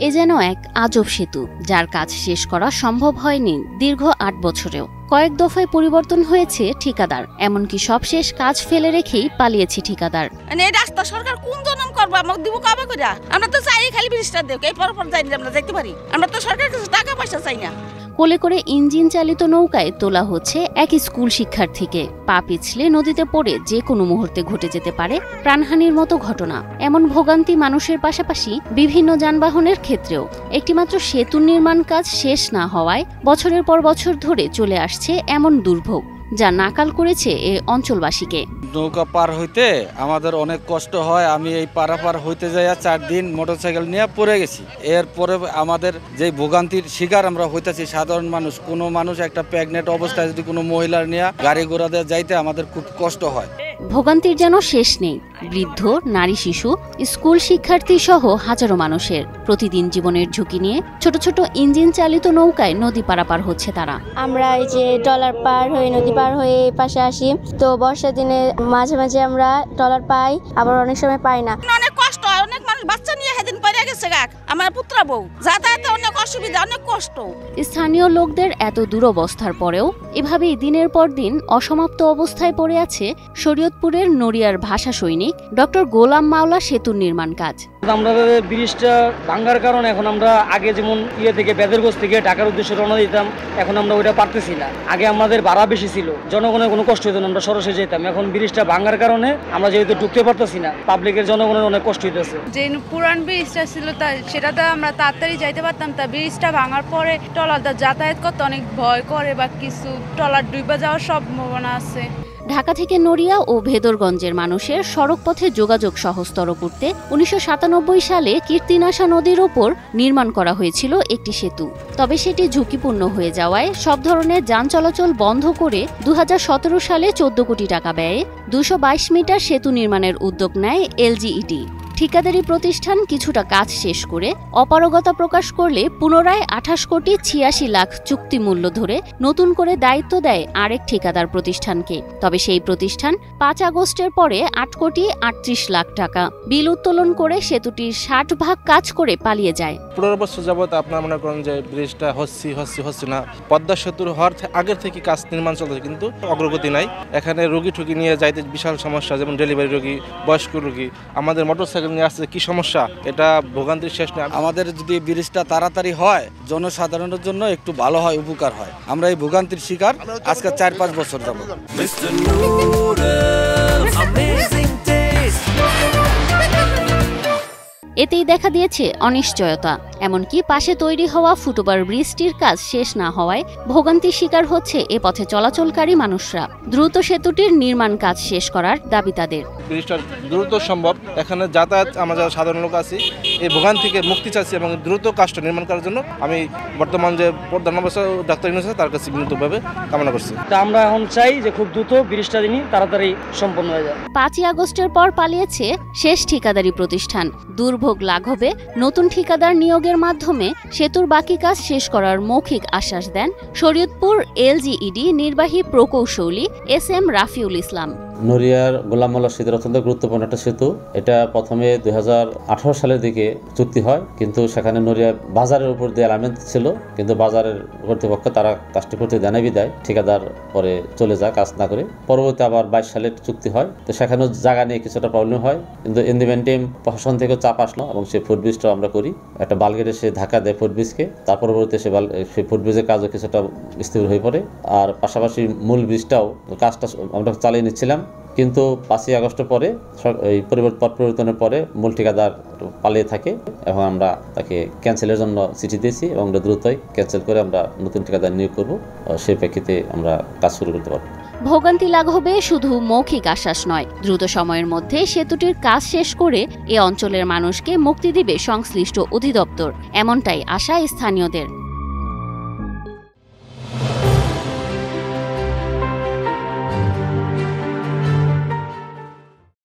এ যেন এক আজব সেতু, যার কাজ শেষ করা সম্ভব হয়নি দীর্ঘ ৮ বছরেও। কয়েক দফায় পরিবর্তন হয়েছে ঠিকাদার, এমনকি সবশেষ কাজ ফেলে রেখেই পালিয়েছে ঠিকাদার। এই রাস্তা সরকার কোন জনম করবো, আমাকে দিব কবে করে? আমরা তো চাই খালি ব্রিজটা দেখ, এই পর যাই আমরা যাইতে পারি। আমরা তো সরকারের কাছে টাকা পয়সা চাই না। কোলে করে ইঞ্জিন চালিত নৌকায় তোলা হচ্ছে এক স্কুল শিক্ষার্থীকে। পা পিছলে নদীতে পড়ে যে কোনো মুহূর্তে ঘটে যেতে পারে প্রাণহানির মতো ঘটনা। এমন ভোগান্তি মানুষের পাশাপাশি বিভিন্ন যানবাহনের ক্ষেত্রেও। একটিমাত্র সেতুর নির্মাণ কাজ শেষ না হওয়ায় বছরের পর বছর ধরে চলে আসছে এমন দুর্ভোগ, যা নাকাল করেছে এ অঞ্চলবাসীকে। নৌকা পার হইতে আমাদের অনেক কষ্ট হয়। আমি এই পারাপার হইতে যাইয়া 4 দিন মোটরসাইকেল নিয়ে পড়ে গেছি। এরপরে আমাদের যে ভোগান্তির শিকার আমরা হইতেছি সাধারণ মানুষ। কোনো মানুষ একটা প্রেগনেন্ট অবস্থায় যদি কোনো মহিলার নিয়ে গাড়ি ঘোড়া দিয়ে যাইতে আমাদের খুব কষ্ট হয়। ভোগান্তির যেন শেষ নেই। বৃদ্ধ, নারী, শিশু, স্কুল শিক্ষার্থী সহ হাজারো মানুষের প্রতিদিন জীবনের ঝুঁকি নিয়ে ছোট ছোট ইঞ্জিন চালিত নৌকায় নদী পারাপার হচ্ছে তারা। আমরা এই যে ট্রলার পার হয়ে নদী পার হয়ে এই পাশে আসি, তো বর্ষার দিনে মাঝে মাঝে আমরা ট্রলার পাই, আবার অনেক সময় পাই না। অনেক কষ্ট হয়, অনেক মানুষ বাচ্চা নিয়ে সেদিন পড়ে গেছে। আমার পুত্র বউ যাতায়াতে অনেক অসুবিধা, অনেক কষ্ট। স্থানীয় লোকদের এত দুরবস্থার পরেও এভাবেই দিনের পর দিন অসমাপ্ত অবস্থায় পড়ে আছে শরীয়তপুরের নড়িয়ার ভাষা সৈনিক ডক্টর গোলাম মাওলা সেতুর নির্মাণ কাজ। আমরা ব্রিজটা ভাঙার কারণে এখন আমরা আগে যেমন থেকে বেদেরগঞ্জ থেকে ঢাকার উদ্দেশ্যে রওনা দিতাম, এখন আমরা ওইটা পারতেছি না। আগে আমাদের ভাড়া বেশি ছিল, জনগণের কোনো কষ্ট হতো না, আমরা সরাসরি যেতাম। এখন ব্রিজটা ভাঙার কারণে আমরা যেহেতু ঢুকতে পারতেছি না, পাবলিকের জনগণের অনেক কষ্ট হইতেছে। যে পুরান ব্রিজটা ছিল সেটাতে আমরা তাড়াতাড়ি যাইতে পারতাম। তা ব্রিজটা ভাঙার পরে ট্রলারটা যাতায়াত করতে অনেক ভয় করে বা কিছু ট্রলার ডুবে যাওয়ার সম্ভাবনা আছে। ঢাকা থেকে নড়িয়া ও ভেদরগঞ্জের মানুষের সড়কপথে যোগাযোগ সহজতর করতে ১৯৯৭ সালে কীর্তিনাশা নদীর ওপর নির্মাণ করা হয়েছিল একটি সেতু। তবে সেটি ঝুঁকিপূর্ণ হয়ে যাওয়ায় সব ধরনের যান চলাচল বন্ধ করে ২০১৭ সালে ১৪ কোটি টাকা ব্যয়ে ২২২ মিটার সেতু নির্মাণের উদ্যোগ নেয় এলজিইডি। ঠিকাদারি প্রতিষ্ঠান কিছুটা কাজ শেষ করে অপারগতা প্রকাশ করলে পুনরায় ২৮ কোটি ৮৬ লাখ চুক্তি মূল্য ধরে নতুন করে দায়িত্ব দেয় আরেক ঠিকাদার প্রতিষ্ঠানকে। তবে সেই প্রতিষ্ঠান ৫ আগস্টের পরে ৮ কোটি ৩৮ লাখ টাকা বিল উত্তোলন করে সেতুটির ৬০ ভাগ কাজ করে পালিয়ে যায়। ১৫ বছর যাবৎ আপনার মনে করেন যে ব্রিজটা হচ্ছে না। পদ্মা সেতুর হওয়ার আগের থেকে কাজ নির্মাণ চলছে, কিন্তু অগ্রগতি নাই। এখানে রোগী ঠুকি নিয়ে যাইতে বিশাল সমস্যা, যেমন ডেলিভারি রোগী, বয়স্ক রোগী। আমাদের মোটরসাইকেল নিয়ে আসছে কি সমস্যা, এটা ভোগান্তির শেষ নেই। আমাদের যদি ব্রিজটা তাড়াতাড়ি হয় জনসাধারণের জন্য একটু ভালো হয়, উপকার হয়। আমরা এই ভোগান্তির শিকার আজকে ৪-৫ বছর যাবত। এতেই দেখা দিয়েছে অনিশ্চয়তা। এমনকি পাশে তৈরি হওয়া ফুটওভার ব্রিজটির কাজ শেষ না হওয়ায় ভোগান্তির শিকার হচ্ছে এ পথে চলাচলকারী মানুষরা। দ্রুত সেতুটির নির্মাণ কাজ শেষ করার দাবি তাদের। ব্রিজটা দ্রুত সম্ভব, এখানে যাতায়াত আমরা যারা সাধারণ লোক আছি এই ভোগান্তি থেকে মুক্তি চাচ্ছি এবং দ্রুত কাজটা নির্মাণ করার জন্য আমি বর্তমান যে প্রধানমন্ত্রী ডাক্তার ইউনূস তার কাছে বিনীতভাবে কামনা করছি। আমরা এখন চাই যে খুব দ্রুত ব্রিজটা দিনই তাড়াতাড়ি সম্পন্ন হয়ে যায়। ৫ই আগস্টের পর পালিয়েছে শেষ ঠিকাদারি প্রতিষ্ঠান। দুর্ভোগ লাঘবে নতুন ঠিকাদার নিয়োগের মাধ্যমে সেতুর বাকি কাজ শেষ করার মৌখিক আশ্বাস দেন শরীয়তপুর এলজিইডি নির্বাহী প্রকৌশলী এস.এম. রাফিউল ইসলাম। নড়িয়ার গোলাম মাওলা সেতুর অত্যন্ত গুরুত্বপূর্ণ একটা সেতু। এটা প্রথমে ২০১৮ সালের দিকে চুক্তি হয়, কিন্তু সেখানে নড়িয়া বাজারের উপর দিয়ে অ্যালাইনমেন্ট ছিল, কিন্তু বাজারের কর্তৃপক্ষ তারা কাজটি করতে দেয় না বিদায় ঠিকাদার পরে চলে যায় কাজ না করে। পরবর্তী আবার ২২ সালের চুক্তি হয়, তো সেখানেও জায়গা নিয়ে কিছুটা প্রবলেম হয়, কিন্তু ইন দি মেন টাইম প্রশাসন থেকে চাপ আসলো এবং সেই ফুটব্রিজটাও আমরা করি। একটা বালগেটে সে ধাক্কা দেয় ফুটব্রিজকে, তার পরবর্তীতে সেই ফুটব্রিজের কাজও কিছুটা স্থির হয়ে পড়ে। আর পাশাপাশি মূল ব্রিজটাও কাজটা আমরা চালিয়ে নিচ্ছিলাম, কিন্তু ৫ই আগস্টের পরে এই পরিবর্তনের পরে মূল ঠিকাদার পালিয়ে থাকে এবং আমরা তাকে ক্যান্সেলের জন্য চিঠি দিয়েছি এবং দ্রুতই ক্যান্সেল করে আমরা নতুন ঠিকাদার নিয়োগ করব। সেই প্রেক্ষিতে আমরা কাজ শুরু করতে পারব। ভোগান্তি লাঘবে শুধু মৌখিক আশ্বাস নয়, দ্রুত সময়ের মধ্যে সেতুটির কাজ শেষ করে এ অঞ্চলের মানুষকে মুক্তি দিবে সংশ্লিষ্ট অধিদপ্তর, এমনটাই আশা স্থানীয়দের।